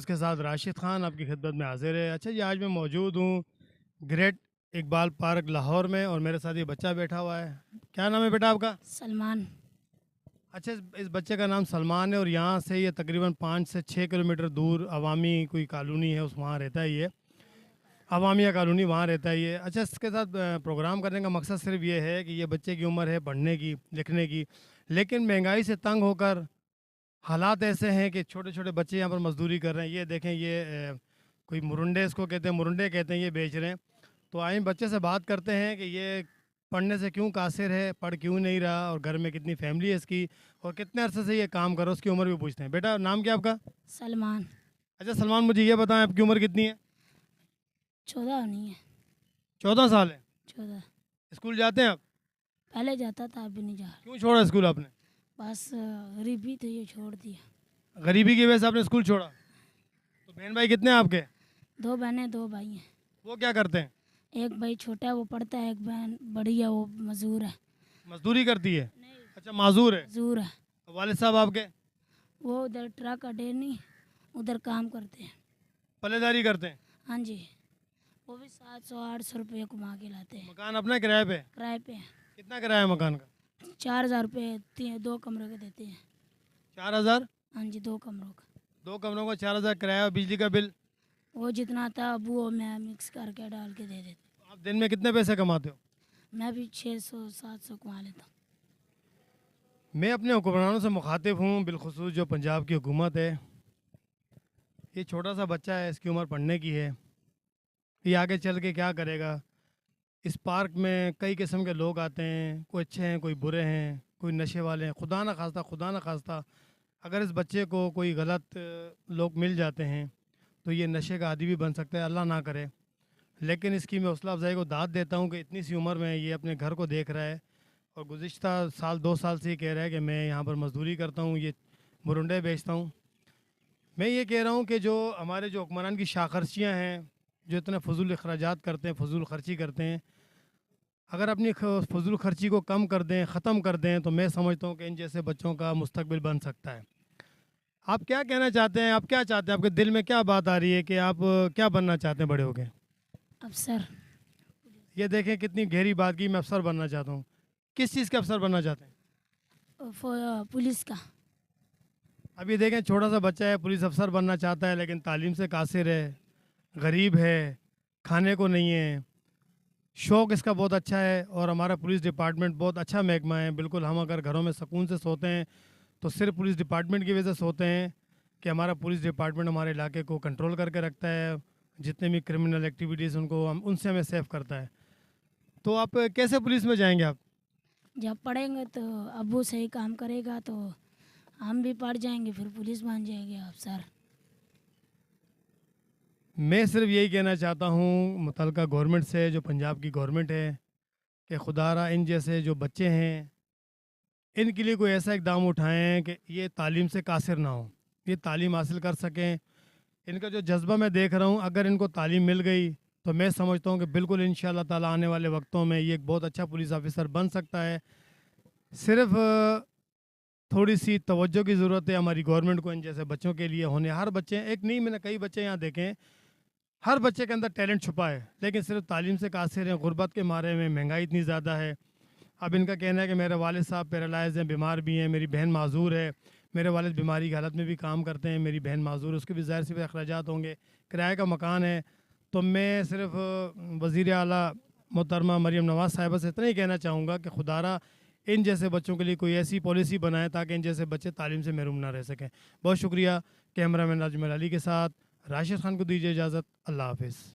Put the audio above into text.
News کے ساتھ راشد خان آپ کی خدمت میں حاضر ہے. اچھا جی، آج میں موجود ہوں گریٹ اقبال پارک لاہور میں اور میرے ساتھ یہ بچہ بیٹھا ہوا ہے. کیا نام ہے بیٹا آپ کا؟ سلمان. اچھا، اس بچے کا نام سلمان ہے اور یہاں سے یہ تقریباً 5 سے 6 کلومیٹر دور عوامی کوئی کالونی ہے، اس وہاں رہتا ہے یہ عوامیہ کالونی، وہاں رہتا ہے یہ. اچھا، اس کے ساتھ پروگرام کرنے کا مقصد صرف یہ ہے کہ یہ بچے کی عمر ہے پڑھنے کی لکھنے کی، لیکن مہنگائی سے تنگ ہو کر حالات ایسے ہیں کہ چھوٹے چھوٹے بچے یہاں پر مزدوری کر رہے ہیں. یہ دیکھیں، یہ کوئی مرنڈے اس کو کہتے ہیں، مرنڈے کہتے ہیں، یہ بیچ رہے ہیں. تو آئیں بچے سے بات کرتے ہیں کہ یہ پڑھنے سے کیوں قاصر ہے، پڑھ کیوں نہیں رہا، اور گھر میں کتنی فیملی ہے اس کی، اور کتنے عرصے سے یہ کام کر رہا ہے، اس کی عمر بھی پوچھتے ہیں. بیٹا نام کیا آپ کا؟ سلمان. اچھا سلمان، مجھے یہ بتائیں آپ کی عمر کتنی ہے؟ 14 نہیں ہے. 14 سال ہے. 14. اسکول جاتے ہیں آپ؟ پہلے جاتا تھا، ابھی نہیں جا رہا. کیوں چھوڑا اسکول آپ نے؟ بس غریبی تو یہ چھوڑ دیا. غریبی کی وجہ سے آپ نے اسکول چھوڑا. تو بہن بھائی کتنے ہیں آپ کے؟ 2 بہنیں 2 بھائی ہیں. وہ کیا کرتے ہیں؟ ایک بھائی چھوٹا ہے، وہ پڑھتا ہے. ایک بہن بڑی ہے، وہ مزدور ہے. مزدوری کرتی ہے. اچھا، معذور ہے. مزدور ہے. والد صاحب آپ کے؟ وہ ادھر ٹرک اڈے نہیں، ادھر کام کرتے ہیں. پلے داری کرتے ہیں. ہاں جی، وہ بھی 700-800 روپے کما کے لاتے ہیں. مکان اپنا کرائے پہ؟ کرائے پہ. کتنا کرایہ ہے مکان کا؟ 4000 روپے 2 کمرے کے دیتے ہیں. 4000؟ ہاں جی، 2 کمروں کا. 2 کمروں کا 4000 کرایہ. اور بجلی کا بل؟ وہ جتنا تھا ابو وہ میں مکس کر کے ڈال کے دے دیتے. آپ دن میں کتنے پیسے کماتے ہو؟ میں بھی 600-700 کما لیتا ہوں. میں اپنے حکمرانوں سے مخاطب ہوں، بالخصوص جو پنجاب کی حکومت ہے. یہ چھوٹا سا بچہ ہے، اس کی عمر پڑھنے کی ہے. یہ آگے چل کے کیا کرے گا؟ اس پارک میں کئی قسم کے لوگ آتے ہیں، کوئی اچھے ہیں، کوئی برے ہیں، کوئی نشے والے ہیں. خدا نہ خواستہ اگر اس بچے کو کوئی غلط لوگ مل جاتے ہیں تو یہ نشے کا عادی بھی بن سکتا ہے، اللہ نہ کرے. لیکن اس کی میں حوصلہ افزائی کو داد دیتا ہوں کہ اتنی سی عمر میں یہ اپنے گھر کو دیکھ رہا ہے، اور گزشتہ 2 سال سے یہ کہہ رہا ہے کہ میں یہاں پر مزدوری کرتا ہوں، یہ مرنڈے بیچتا ہوں. میں یہ کہہ رہا ہوں کہ جو ہمارے جو حکمران کی شاخرچیاں ہیں، جو اتنے فضول اخراجات کرتے ہیں، فضول خرچی کرتے ہیں، اگر اپنی فضول خرچی کو کم کر دیں، ختم کر دیں، تو میں سمجھتا ہوں کہ ان جیسے بچوں کا مستقبل بن سکتا ہے. آپ کیا کہنا چاہتے ہیں؟ آپ کیا چاہتے ہیں؟ آپ کے دل میں کیا بات آ رہی ہے کہ آپ کیا بننا چاہتے ہیں بڑے ہو کے؟ افسر. یہ دیکھیں کتنی گہری بات کی. میں افسر بننا چاہتا ہوں. کس چیز کے افسر بننا چاہتے ہیں؟ پولیس کا. ابھی دیکھیں چھوٹا سا بچہ ہے، پولیس افسر بننا چاہتا ہے، لیکن تعلیم سے قاصر ہے، غریب ہے، کھانے کو نہیں ہے. شوق اس کا بہت اچھا ہے، اور ہمارا پولیس ڈپارٹمنٹ بہت اچھا محکمہ ہے. بالکل ہم اگر گھروں میں سکون سے سوتے ہیں تو صرف پولیس ڈپارٹمنٹ کی وجہ سے سوتے ہیں کہ ہمارا پولیس ڈپارٹمنٹ ہمارے علاقے کو کنٹرول کر کے رکھتا ہے. جتنے بھی کرمنل ایکٹیویٹیز ان سے ہمیں سیف کرتا ہے. تو آپ کیسے پولیس میں جائیں گے؟ آپ جب پڑھیں گے تو ابو صحیح کام کرے گا تو ہم بھی پڑھ جائیں گے، پھر پولیس بن جائے گے افسر. میں صرف یہی کہنا چاہتا ہوں متعلقہ گورنمنٹ سے، جو پنجاب کی گورنمنٹ ہے، کہ خدا را ان جیسے جو بچے ہیں ان کے لیے کوئی ایسا اقدام اٹھائیں کہ یہ تعلیم سے قاصر نہ ہوں، یہ تعلیم حاصل کر سکیں. ان کا جو جذبہ میں دیکھ رہا ہوں، اگر ان کو تعلیم مل گئی تو میں سمجھتا ہوں کہ بالکل انشاءاللہ تعالی آنے والے وقتوں میں یہ ایک بہت اچھا پولیس آفیسر بن سکتا ہے. صرف تھوڑی سی توجہ کی ضرورت ہے ہماری گورنمنٹ کو ان جیسے بچوں کے لیے ہونے. ہر بچے ایک نہیں، میں نے کئی بچے یہاں دیکھیں، ہر بچے کے اندر ٹیلنٹ چھپا ہے، لیکن صرف تعلیم سے قاصر ہیں. غربت کے مارے میں مہنگائی اتنی زیادہ ہے. اب ان کا کہنا ہے کہ میرے والد صاحب پیرالائز ہیں، بیمار بھی ہیں، میری بہن معذور ہے. میرے والد بیماری کی حالت میں بھی کام کرتے ہیں، میری بہن معذور ہے، اس کے بھی ظاہر سے اخراجات ہوں گے. کرائے کا مکان ہے. تو میں صرف وزیر اعلیٰ محترمہ مریم نواز صاحبہ سے اتنا ہی کہنا چاہوں گا کہ خدارا ان جیسے بچوں کے لیے کوئی ایسی پالیسی بنائے تاکہ ان جیسے بچے تعلیم سے محروم نہ رہ سکیں. بہت شکریہ. کیمرہ مین اجمل علی کے ساتھ راشد خان کو دیجیے اجازت. اللہ حافظ.